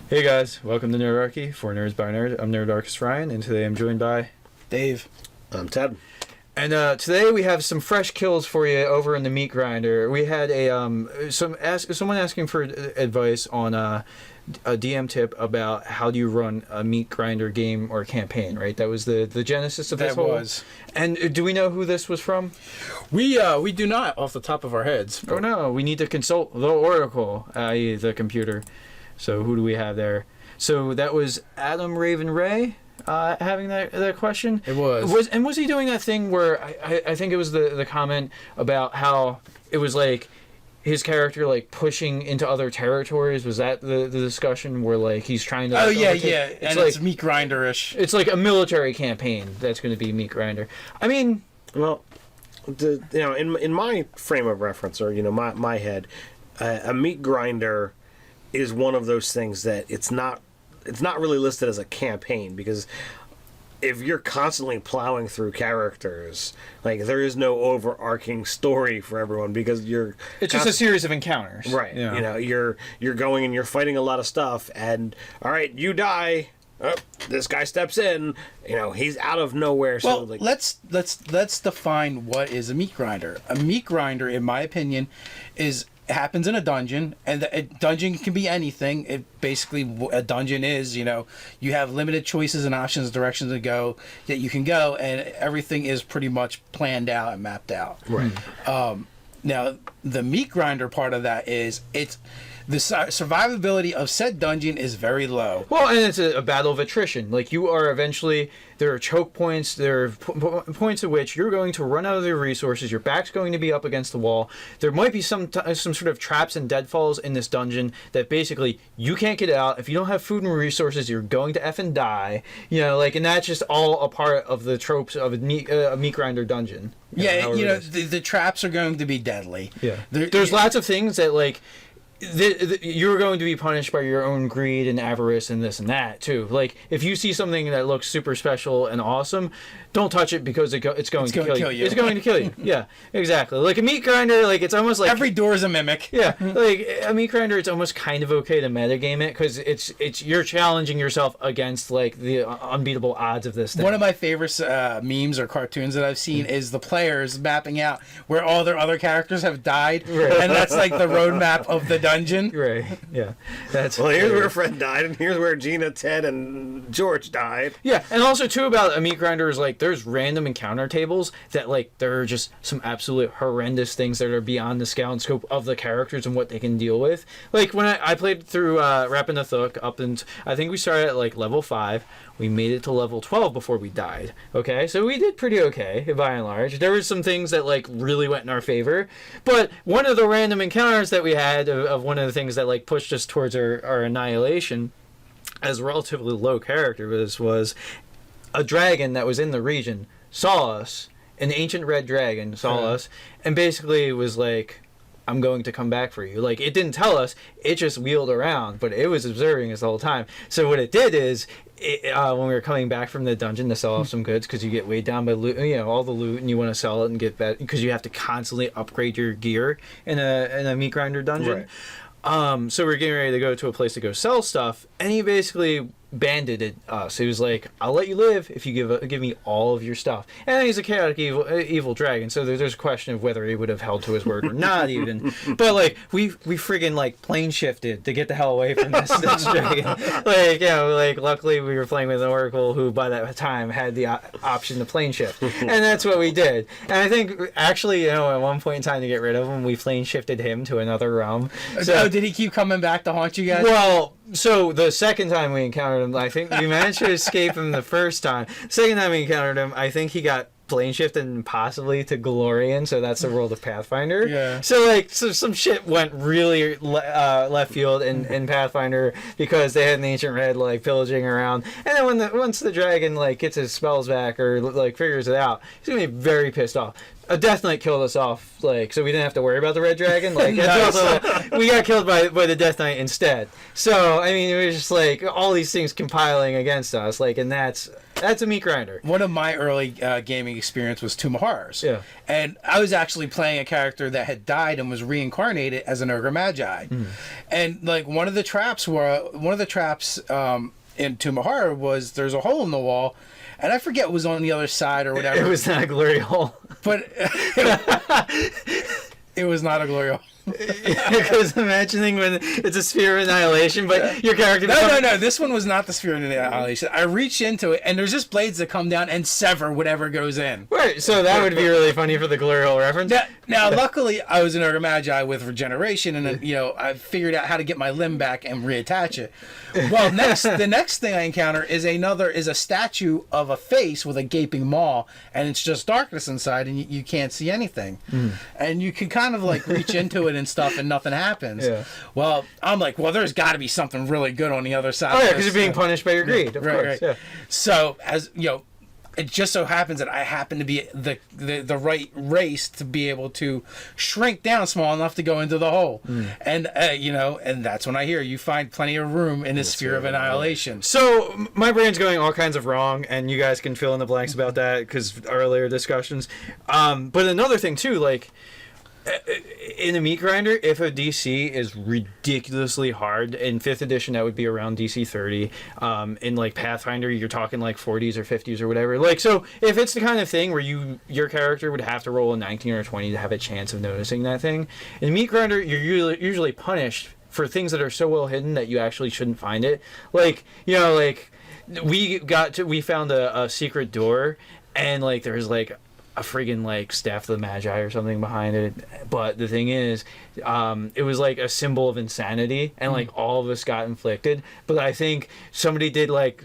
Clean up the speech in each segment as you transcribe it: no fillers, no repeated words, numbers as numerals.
Hey guys, welcome to Nerdarchy for Nerds by Nerd. I'm Nerdarchist Ryan, and today I'm joined by Dave. I'm Ted. And today we have some fresh kills for you over in the meat grinder. We had someone asking for advice on a DM tip about how do you run a meat grinder game or campaign, right? That was the genesis of this That whole. was. And do we know who this was from? We do not off the top of our heads. Oh no, we need to consult the Oracle, i.e. the computer. So who do we have there? So that was Adam Raven Ray having that question. It was. Was he doing that thing where I think it was the comment about how it was like his character like pushing into other territories? Was that the discussion where like he's trying to? Oh like, yeah, overtake? yeah. And like, it's meat grinder-ish. It's like a military campaign that's going to be meat grinder. I mean, Well, in my frame of reference, or my head, a meat grinder is one of those things that it's not really listed as a campaign, because if you're constantly plowing through characters, like there is no overarching story for everyone, because it's just a series of encounters, right? Yeah. You're going and you're fighting a lot of stuff, and all right, you die. Oh, this guy steps in. He's out of nowhere. So Well, let's define what is a meat grinder. A meat grinder, in my opinion, happens in a dungeon, and a dungeon can be anything. A dungeon is, you have limited choices and options, directions to go that you can go, and everything is pretty much planned out and mapped out. Right. Now, the meat grinder part of that is the survivability of said dungeon is very low. Well, and it's a battle of attrition. Like, you are eventually, there are choke points, there are points at which you're going to run out of your resources, your back's going to be up against the wall. There might be some sort of traps and deadfalls in this dungeon that basically you can't get out. If you don't have food and resources, you're going to effing die. And that's just all a part of the tropes of a meat grinder dungeon. Yeah, the traps are going to be deadly. Yeah. There's lots of things that, like, you're going to be punished by your own greed and avarice and this and that too. Like, if you see something that looks super special and awesome, don't touch it because it's going to kill you. It's going to kill you. Yeah, exactly. Like a meat grinder, like it's almost like every door is a mimic. Yeah, like a meat grinder, it's almost kind of okay to metagame it because it's you're challenging yourself against like the unbeatable odds of this thing. One of my favorite memes or cartoons that I've seen is the players mapping out where all their other characters have died, right. And that's like the roadmap of the dungeon. Right. Yeah. That's well, here's where Fred died, and here's where Gina, Ted, and George died. Yeah, and also too about a meat grinder is like there's random encounter tables that like there are just some absolute horrendous things that are beyond the scale and scope of the characters and what they can deal with. Like when I played through Rappin' the Thook up and I think we started at like level 5. We made it to level 12 before we died. Okay, so we did pretty okay by and large. There were some things that like really went in our favor, but one of the random encounters that we had of one of the things that like pushed us towards our annihilation as a relatively low character was a dragon that was in the region saw us, an ancient red dragon saw us, and basically was like, I'm going to come back for you. Like, it didn't tell us, it just wheeled around, but it was observing us the whole time. So what it did is, when we were coming back from the dungeon to sell off some goods, because you get weighed down by loot, all the loot, and you want to sell it and get better, because you have to constantly upgrade your gear in a meat grinder dungeon. Right. So we're getting ready to go to a place to go sell stuff, and he basically banded us. He was like, I'll let you live if you give me all of your stuff. And he's a chaotic evil dragon, so there's a question of whether he would have held to his word or not even. But like we friggin' like plane shifted to get the hell away from this dragon. Like luckily we were playing with an oracle who by that time had the option to plane shift. And that's what we did. And I think actually, at one point in time to get rid of him, we plane shifted him to another realm. So did he keep coming back to haunt you guys? Well, so the second time we encountered him, I think we managed to escape him the first time. Second time we encountered him, I think he got plane shifted and possibly to Galorian, so that's the world of Pathfinder. Yeah. So some shit went really left field in Pathfinder because they had an ancient red like pillaging around, and then once the dragon like gets his spells back or like figures it out, he's gonna be very pissed off. A Death Knight killed us off, so we didn't have to worry about the red dragon. Nice. We got killed by the Death Knight instead. So, I mean, it was just like all these things compiling against us, and that's That's a meat grinder. One of my early gaming experience was Tomb of Horrors. Yeah. And I was actually playing a character that had died and was reincarnated as an Ogre Magi. And like one of the traps in Tomb of Horror was there's a hole in the wall, and I forget what was on the other side or whatever. It was not a glory hole. But it was not a glory hole. Because imagining when it's a sphere of annihilation, but your character... No. This one was not the sphere of annihilation. I reach into it, and there's just blades that come down and sever whatever goes in. Right, so that would be really funny for the glory hole reference. Now, luckily, I was an Ogre Magi with regeneration, and I figured out how to get my limb back and reattach it. Well, the next thing I encounter is a statue of a face with a gaping maw, and it's just darkness inside, and you can't see anything. And you can kind of like reach into it and stuff, and nothing happens. Yeah. Well, I'm like, there's got to be something really good on the other side. Oh yeah, because you're being punished by your greed, of course. Right. Yeah. So as it just so happens that I happen to be the right race to be able to shrink down small enough to go into the hole, and and that's when I hear you find plenty of room in this sphere of annihilation. So my brain's going all kinds of wrong, and you guys can fill in the blanks about that because earlier discussions. But another thing too, like. In a meat grinder, if a DC is ridiculously hard, in 5th edition that would be around DC 30. In like Pathfinder, you're talking like 40s or 50s or whatever. Like, so if it's the kind of thing where your character would have to roll a 19 or 20 to have a chance of noticing that thing, in meat grinder you're usually punished for things that are so well hidden that you actually shouldn't find it. Like, we found a secret door, and like there's like a friggin' like staff of the Magi or something behind it, but the thing is, it was like a symbol of insanity, and like all of us got inflicted. But I think somebody did like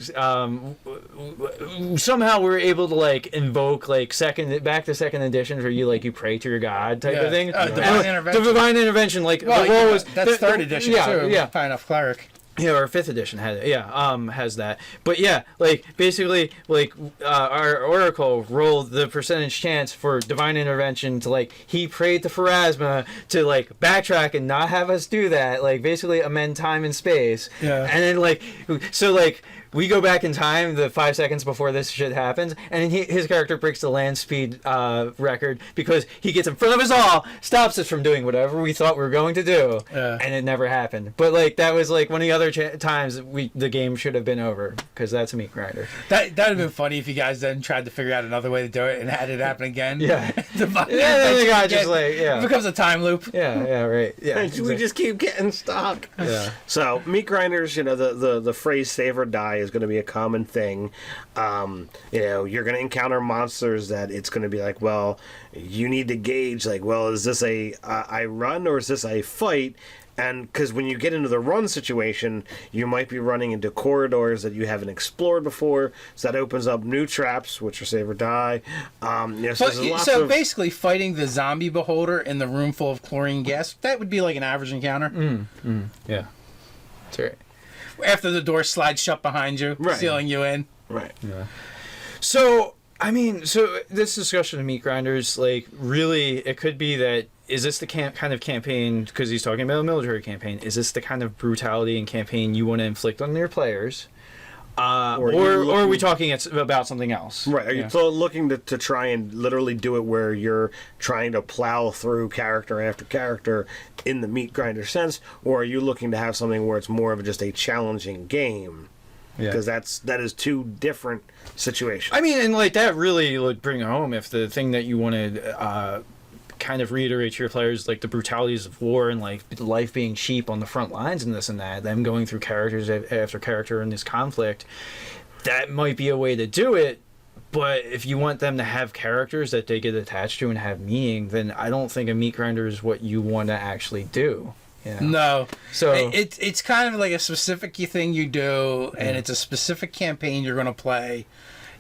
somehow we were able to like invoke like back to 2nd edition where you pray to your god type of thing. Divine intervention. The divine intervention, like Well, the role was that's 3rd edition too. Yeah. High enough cleric. Yeah, or 5th edition had it. Yeah, has that. But yeah, like basically, like our oracle rolled the percentage chance for divine intervention to like he prayed to Pharasma to like backtrack and not have us do that. Like basically amend time and space. Yeah. And then like we go back in time the 5 seconds before this shit happens, and his character breaks the land speed record because he gets in front of us all, stops us from doing whatever we thought we were going to do, and it never happened. But like that was like one of the other times the game should have been over, because that's a meat grinder. That'd have been funny if you guys then tried to figure out another way to do it and had it happen again. Yeah. Then the guy just like it becomes a time loop. Yeah, right. Yeah. We just keep getting stuck. Yeah. So meat grinders, the phrase "save or die" is going to be a common thing. You're going to encounter monsters that it's going to be like, well, you need to gauge like, well, is this I run or is this a fight? And because when you get into the run situation, you might be running into corridors that you haven't explored before, so that opens up new traps, which are save or die. So basically, fighting the zombie beholder in the room full of chlorine gas, that would be like an average encounter. Yeah, that's right. After the door slides shut behind you, sealing you in. Right. Yeah. So this discussion of meat grinders, like, really, it could be that, is this the kind of campaign, because he's talking about a military campaign, is this the kind of brutality and campaign you want to inflict on your players? Or are we talking about something else? Right. Are you looking to try and literally do it where you're trying to plow through character after character in the meat grinder sense, or are you looking to have something where it's more of just a challenging game? Because that is two different situations. I mean, and like that really would bring home if the thing that you wanted kind of reiterate to your players, like the brutalities of war and like life being cheap on the front lines and this and that, them going through characters after character in this conflict, that might be a way to do it. But if you want them to have characters that they get attached to and have meaning, then I don't think a meat grinder is what you want to actually do. No. So it's kind of like a specific thing you do, and it's a specific campaign you're going to play.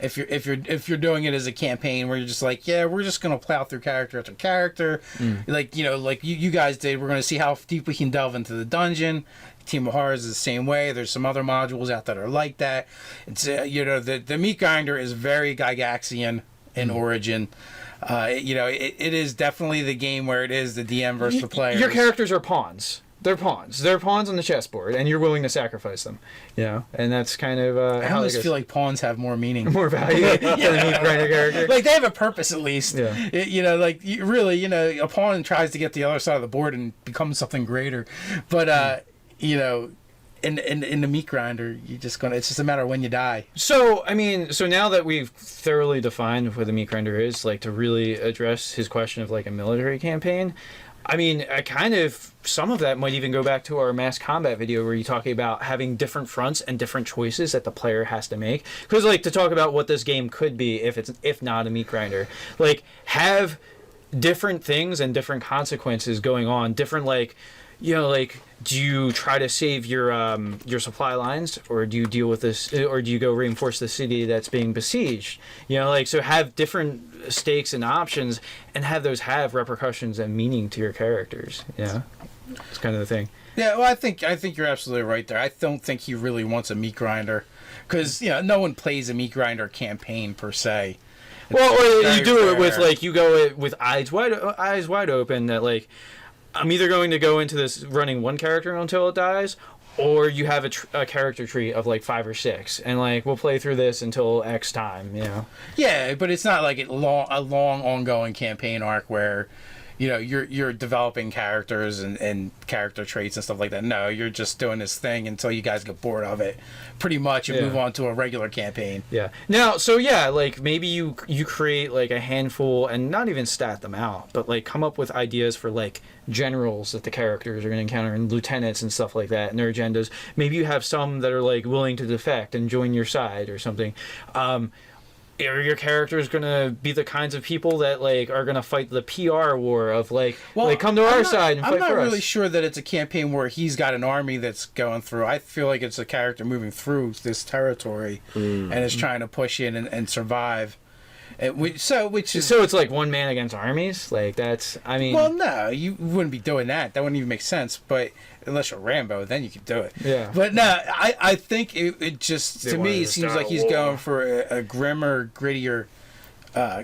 If you're doing it as a campaign where you're just like, yeah, we're just gonna plow through character after character, like you guys did. We're gonna see how deep we can delve into the dungeon. Team of Horrors is the same way. There's some other modules out that are like that. It's the meat grinder is very Gygaxian in origin. It is definitely the game where it is the DM versus the player. Your characters are pawns. They're pawns. They're pawns on the chessboard, and you're willing to sacrifice them. You know, and that's kind of. I almost feel like pawns have more meaning, more value than a meat grinder character. Like they have a purpose at least. Yeah. You know, like really, you know, a pawn tries to get the other side of the board and become something greater, but you know. In the meat grinder, it's just a matter of when you die. So, I mean, so now that we've thoroughly defined what the meat grinder is, like to really address his question of like a military campaign, I mean, some of that might even go back to our mass combat video where you talking about having different fronts and different choices that the player has to make. Because like to talk about what this game could be if not a meat grinder, like have different things and different consequences going on, different like, you know, like, do you try to save your supply lines, or do you deal with this, or do you go reinforce the city that's being besieged? You know, like, so have different stakes and options, and have those have repercussions and meaning to your characters. Yeah, it's kind of the thing. Yeah, well, I think you're absolutely right there. I don't think he really wants a meat grinder, because you know no one plays a meat grinder campaign per se. Well, or you do it with like you go with eyes wide open that like. I'm either going to go into this running one character until it dies, or you have a character tree of like 5 or 6, and like we'll play through this until X time, you know. Yeah, but it's not like a long ongoing campaign arc where, you know, you're developing characters and character traits and stuff like that. No, you're just doing this thing until you guys get bored of it, pretty much, and move on to a regular campaign. Yeah. Now, so yeah, like maybe you create like a handful and not even stat them out, but like come up with ideas for like generals that the characters are going to encounter and lieutenants and stuff like that and their agendas. Maybe you have some that are like willing to defect and join your side or something. Are your characters going to be the kinds of people that like are going to fight the PR war of like, come to our side and fight for us? I'm not really sure that it's a campaign where he's got an army that's going through. I feel like it's a character moving through this territory and is trying to push in and survive. So it's like one man against armies? Like that's, I mean... Well, no, you wouldn't be doing that. That wouldn't even make sense. But unless you're Rambo, then you could do it. Yeah. But no, I think it just, to me, it seems like he's going for a grimmer, grittier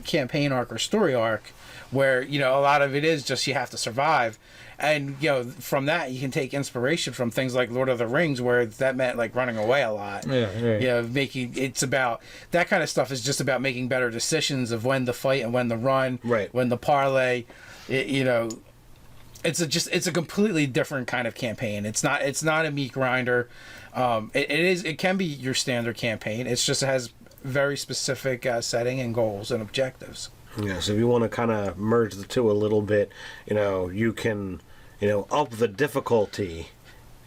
campaign arc or story arc where, you know, a lot of it is just you have to survive. And, you know, from that, you can take inspiration from things like Lord of the Rings, where that meant, like, running away a lot. Yeah, right. You know, it's about, that kind of stuff is just about making better decisions of when to fight and when to run, right? When to parlay. You know, it's a completely different kind of campaign. It's not a meat grinder. It can be your standard campaign. It's just, it has very specific setting and goals and objectives. Yeah, so if you want to kind of merge the two a little bit, you know, you can, you know, up the difficulty,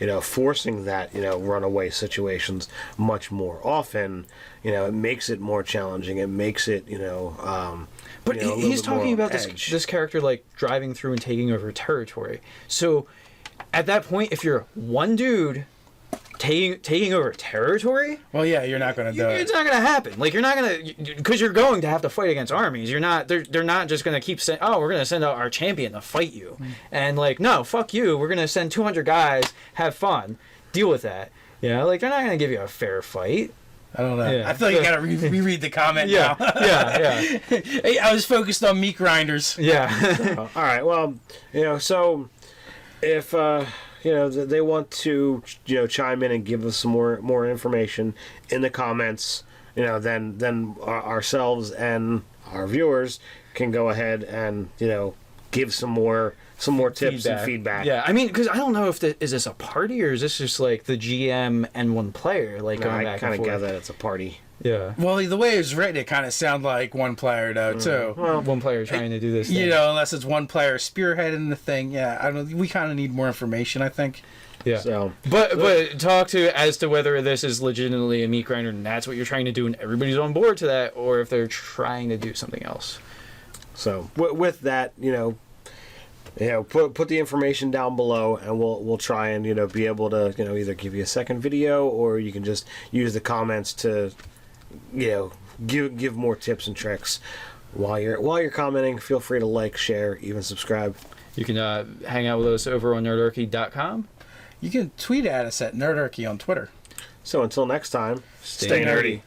you know, forcing that, you know, runaway situations much more often. You know, it makes it more challenging. It makes it, you know, but you know, he's talking about this character like driving through and taking over territory. So at that point, if you're one dude taking over territory, well, yeah, you're not going to do it. It's not going to happen. Like you're not going to, because you're going to have to fight against armies. You're not. They're not just going to keep saying, "Oh, we're going to send out our champion to fight you," and like, no, fuck you. We're going to send 200 guys. Have fun. Deal with that. Yeah, like they're not going to give you a fair fight. I don't know. Yeah. I feel like you got to reread the comment now. Yeah. Hey, I was focused on meat grinders. Yeah. All right. Well, you know, so if you know, they want to, you know, chime in and give us some more information in the comments, you know, then ourselves and our viewers can go ahead and, you know, give some more tips and feedback. Yeah, I mean, because I don't know if is this a party or is this just like the GM and one player like going back and forth? I kind of gather that it's a party. Yeah. Well, the way it's written, it kind of sounds like one player though too. Well, one player trying to do this thing. You know, unless it's one player spearheading the thing. Yeah, I don't. We kind of need more information, I think. Yeah. So, but talk as to whether this is legitimately a meat grinder and that's what you're trying to do and everybody's on board to that, or if they're trying to do something else. So with that, you know, put the information down below, and we'll try and, you know, be able to, you know, either give you a second video, or you can just use the comments to, you know, give more tips and tricks. While you're commenting, feel free to like, share, even subscribe. You can hang out with us over on nerdarchy.com. You can tweet at us at Nerdarchy on Twitter. So until next time, stay nerdy.